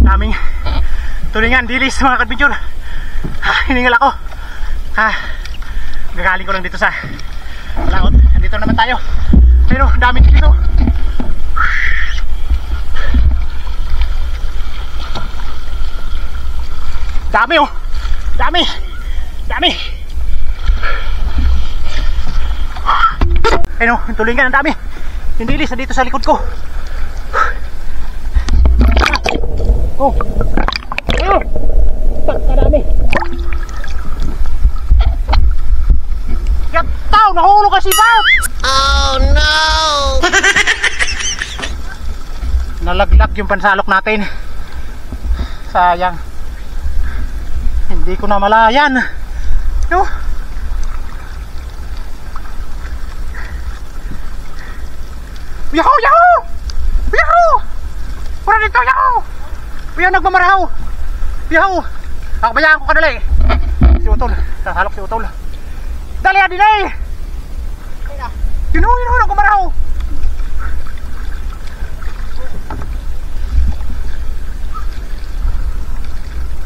Daming tulingan, dilis mga kadbidyor. Hiningal ako. Gagaling ko lang dito sa laot. Andito naman tayo. Pero dami dito. Dami oh. Dami. Dami. Ayun oh, yung tulingan, ang dami. Yung dilis na dito sa likod ko. Oh. Ayun. Kadami. Yataw, nahulog kasi ba? Oh no! Nalaglag yung pansalok natin. Sayang. Hindi ko na malayan. No? Yahoo! Yahoo! Yahoo! Pura dito! Yahoo! Yahoo! Nagmamarahaw! Yahoo! Akabayaan ko kadali. Si Utol. Sasalok si Utol. Dali adin eh! Yun o! Nagmamarahaw!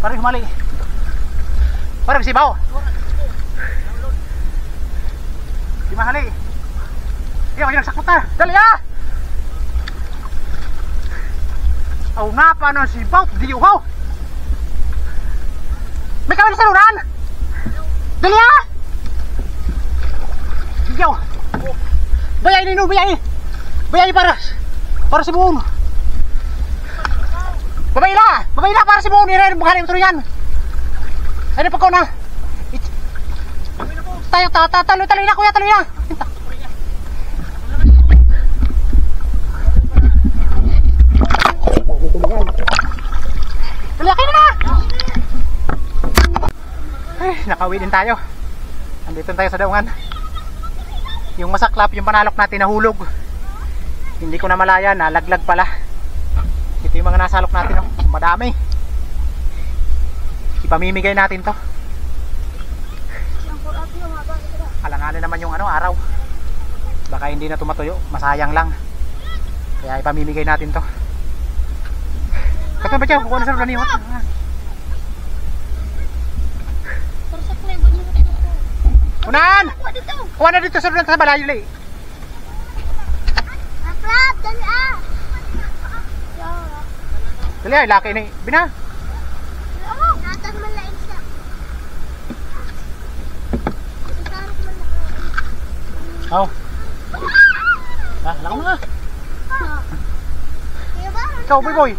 Parang humali. Parang sibaw. Di mahali. Ayaw, ayaw, nagsakot na. Dali ah! Aw nga pa ng sibaw. Di uhaw. May kami sa lunan. Dali ah! Ayaw. Bayay nino, bayay. Bayay para si buong. Babay na para si buong. Nire, maghanap ito yan. Ano pa ko na? Tayo, talo na kuya, talo na. Laki na! Ay, nakauwi din tayo. Andito tayo sa daungan. Yung masaklap, yung panalok natin nahulog. Hindi ko na malaya, nalaglag pala. Ito yung mga nasalok natin, oh. Madami. Ipamimigay natin to. Alanganin naman yung araw. Baka hindi na tumatuyo, masayang lang. Kaya ipamimigay natin to. Kato ba siya? Kukuha na sa ranihot. Unahan! Kuha na dito sa rulan sa balayo li. Aplap! Dali ah! Dali ay, laki na bina. Natas man lang isa. Oh. Lako nga. Ikaw, boy.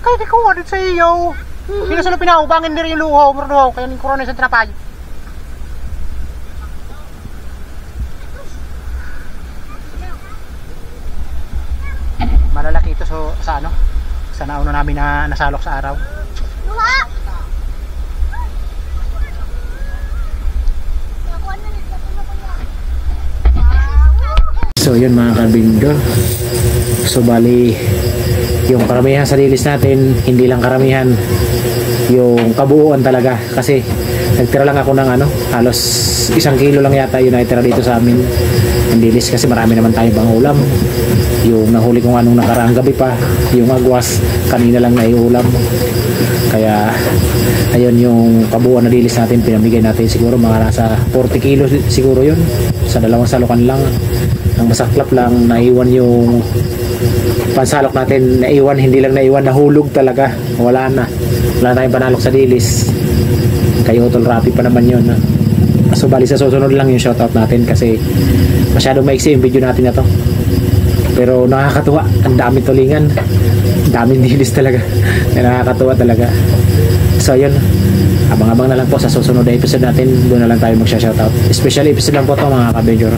Kaya di ko dito sa iyo. Pinasunod pinahubangin din yung luhaw, marduhaw. Kaya yung corona sa trapay. Malalaki ito sa ano? Sa nauna namin na nasalok sa araw. Luha! So yun mga kabinggo. So bali yung karamihan sa dilis natin, hindi lang karamihan, yung kabuuan talaga, kasi nagtira lang ako ng halos 1 kilo lang yata yun natira dito sa amin ng dilis, kasi marami naman tayong pang ulam. Yung nahuli kong anong nakaraang gabi pa, yung agwas kanina lang naiulam. Kaya ayun yung kabuuan na dilis natin, pinamigay natin siguro mga nasa 40 kilo siguro yun, sa 2 salukan lang. Ang masaklap lang, naiwan yung pansalok natin, naiwan, hindi lang naiwan, nahulog talaga, wala tayong panalok sa dilis. Kayo Utol Rapi pa naman yun. So bali sa susunod lang yung shoutout natin, kasi masyadong maiksi yung video natin na to, pero nakakatuwa, ang daming tulingan, daming dilis talaga. Nakakatuwa talaga. So yun, abang-abang na lang po sa susunod na episode natin, doon na lang tayo magsha-shoutout. Special episode lang po to mga kabidyor.